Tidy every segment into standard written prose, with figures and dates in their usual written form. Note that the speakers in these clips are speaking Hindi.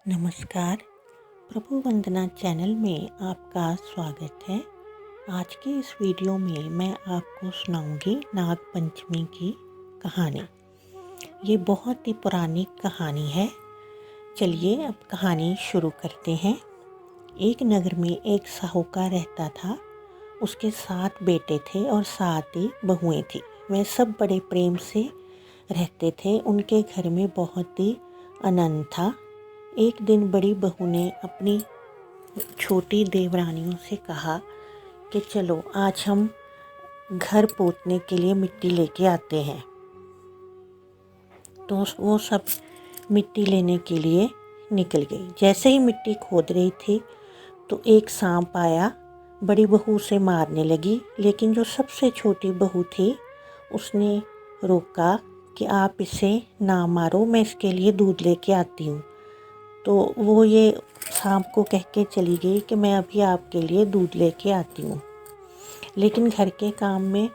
नमस्कार। प्रभु वंदना चैनल में आपका स्वागत है। आज के इस वीडियो में मैं आपको सुनाऊंगी नाग पंचमी की कहानी। ये बहुत ही पुरानी कहानी है। चलिए अब कहानी शुरू करते हैं। एक नगर में एक साहूकार रहता था। उसके 7 बेटे थे और 7 ही बहुएं थी। वे सब बड़े प्रेम से रहते थे। उनके घर में बहुत ही आनंद था। एक दिन बड़ी बहू ने अपनी छोटी देवरानियों से कहा कि चलो आज हम घर पोतने के लिए मिट्टी लेके आते हैं। तो वो सब मिट्टी लेने के लिए निकल गई। जैसे ही मिट्टी खोद रही थी तो एक सांप आया, बड़ी बहू से मारने लगी। लेकिन जो सबसे छोटी बहू थी उसने रोका कि आप इसे ना मारो, मैं इसके लिए दूध लेके आती हूँ। तो वो ये सांप को कह के चली गई कि मैं अभी आपके लिए दूध लेके आती हूँ। लेकिन घर के काम में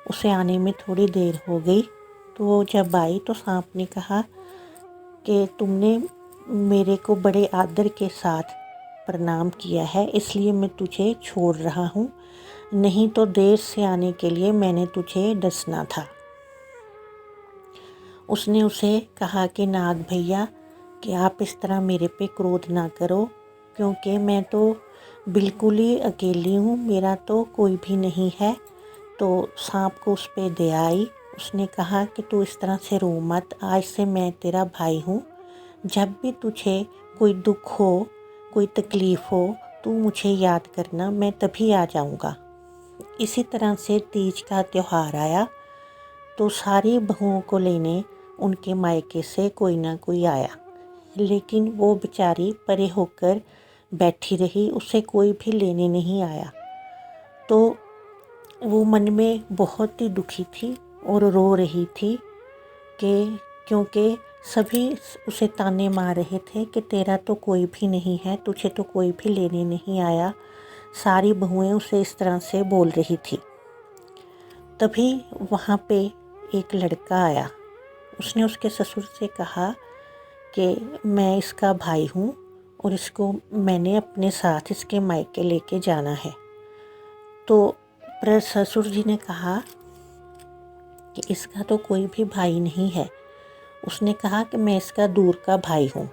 उसे आने में थोड़ी देर हो गई। तो वो जब आई तो सांप ने कहा कि तुमने मेरे को बड़े आदर के साथ प्रणाम किया है, इसलिए मैं तुझे छोड़ रहा हूँ, नहीं तो देर से आने के लिए मैंने तुझे डसना था। उसने उसे कहा कि नाग भैया कि आप इस तरह मेरे पे क्रोध ना करो, क्योंकि मैं तो बिल्कुल ही अकेली हूँ, मेरा तो कोई भी नहीं है। तो सांप को उस पे दया आई। उसने कहा कि तू इस तरह से रो मत, आज से मैं तेरा भाई हूँ। जब भी तुझे कोई दुख हो, कोई तकलीफ़ हो, तू मुझे याद करना, मैं तभी आ जाऊँगा। इसी तरह से तीज का त्यौहार आया तो सारी बहुओं को लेने उनके मायके से कोई ना कोई आया। लेकिन वो बेचारी परे होकर बैठी रही, उसे कोई भी लेने नहीं आया। तो वो मन में बहुत ही दुखी थी और रो रही थी कि क्योंकि सभी उसे ताने मार रहे थे कि तेरा तो कोई भी नहीं है, तुझे तो कोई भी लेने नहीं आया। सारी बहुएं उसे इस तरह से बोल रही थी। तभी वहाँ पे एक लड़का आया। उसने उसके ससुर से कहा कि मैं इसका भाई हूँ और इसको मैंने अपने साथ इसके मायके लेके जाना है। तो पर ससुर जी ने कहा कि इसका तो कोई भी भाई नहीं है। उसने कहा कि मैं इसका दूर का भाई हूँ।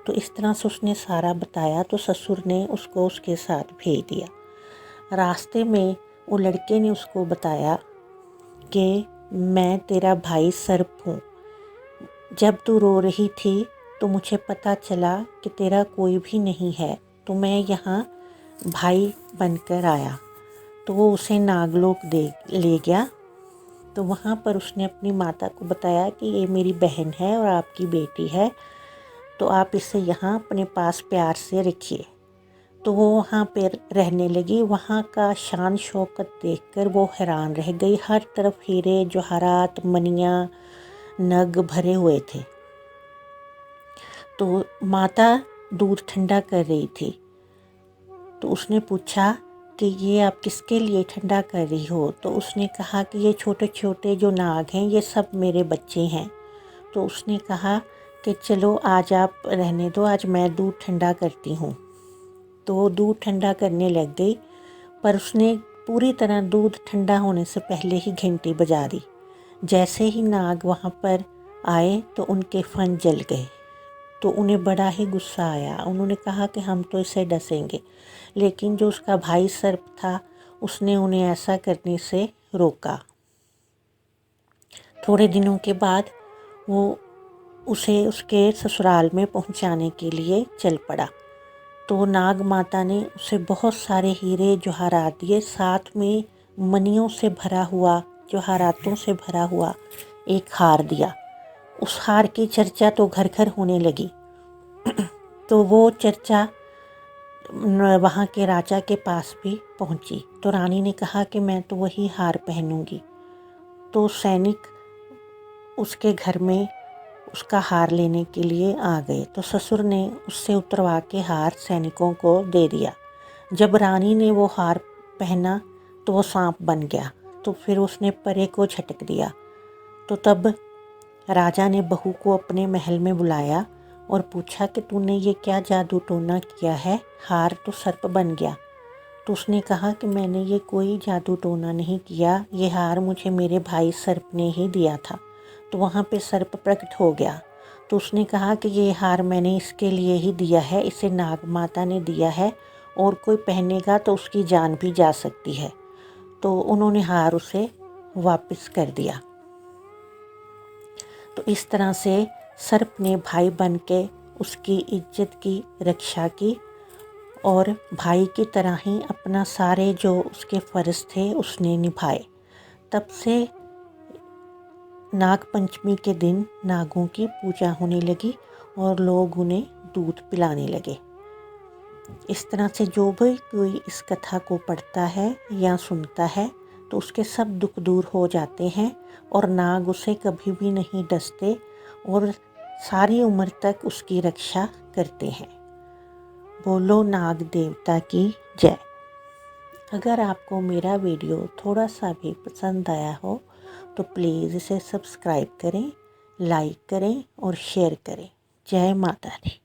तो इस तरह से उसने सारा बताया। तो ससुर ने उसको उसके साथ भेज दिया। रास्ते में वो लड़के ने उसको बताया कि मैं तेरा भाई सर्प हूँ। जब तू रो रही थी तो मुझे पता चला कि तेरा कोई भी नहीं है, तो मैं यहाँ भाई बनकर आया। तो वो उसे नागलोक ले गया। तो वहाँ पर उसने अपनी माता को बताया कि ये मेरी बहन है और आपकी बेटी है, तो आप इसे यहाँ अपने पास प्यार से रखिए। तो वो वहाँ पर रहने लगी। वहाँ का शान शौकत देखकर वो हैरान रह गई। हर तरफ हीरे जवाहरात मणियाँ नग भरे हुए थे। तो माता दूध ठंडा कर रही थी। तो उसने पूछा कि ये आप किसके लिए ठंडा कर रही हो? तो उसने कहा कि ये छोटे छोटे जो नाग हैं ये सब मेरे बच्चे हैं। तो उसने कहा कि चलो आज आप रहने दो, आज मैं दूध ठंडा करती हूँ। तो वो दूध ठंडा करने लग गई, पर उसने पूरी तरह दूध ठंडा होने से पहले ही घंटी बजा दी। जैसे ही नाग वहाँ पर आए तो उनके फन जल गए। तो उन्हें बड़ा ही गुस्सा आया। उन्होंने कहा कि हम तो इसे डसेंगे। लेकिन जो उसका भाई सर्प था उसने उन्हें ऐसा करने से रोका। थोड़े दिनों के बाद वो उसे उसके ससुराल में पहुंचाने के लिए चल पड़ा। तो नाग माता ने उसे बहुत सारे हीरे जवाहरात दिए, साथ में मणियों से भरा हुआ, जवाहरातों से भरा हुआ एक हार दिया। उस हार की चर्चा तो घर घर होने लगी। तो वो चर्चा वहाँ के राजा के पास भी पहुँची। तो रानी ने कहा कि मैं तो वही हार पहनूंगी। तो सैनिक उसके घर में उसका हार लेने के लिए आ गए। तो ससुर ने उससे उतरवा के हार सैनिकों को दे दिया। जब रानी ने वो हार पहना तो वो सांप बन गया। तो फिर उसने परे को झटक दिया। तो तब राजा ने बहू को अपने महल में बुलाया और पूछा कि तूने ये क्या जादू टोना किया है, हार तो सर्प बन गया। तो उसने कहा कि मैंने ये कोई जादू टोना नहीं किया, ये हार मुझे मेरे भाई सर्प ने ही दिया था। तो वहाँ पे सर्प प्रकट हो गया। तो उसने कहा कि ये हार मैंने इसके लिए ही दिया है, इसे नाग माता ने दिया है और कोई पहनेगा तो उसकी जान भी जा सकती है। तो उन्होंने हार उसे वापस कर दिया। तो इस तरह से सर्प ने भाई बन के उसकी इज्जत की रक्षा की और भाई की तरह ही अपना सारे जो उसके फ़र्ज़ थे उसने निभाए। तब से नाग पंचमी के दिन नागों की पूजा होने लगी और लोग उन्हें दूध पिलाने लगे। इस तरह से जो भी कोई इस कथा को पढ़ता है या सुनता है तो उसके सब दुख दूर हो जाते हैं और नाग उसे कभी भी नहीं डसते और सारी उम्र तक उसकी रक्षा करते हैं। बोलो नाग देवता की जय। अगर आपको मेरा वीडियो थोड़ा सा भी पसंद आया हो तो प्लीज़ इसे सब्सक्राइब करें, लाइक करें और शेयर करें। जय माता दी।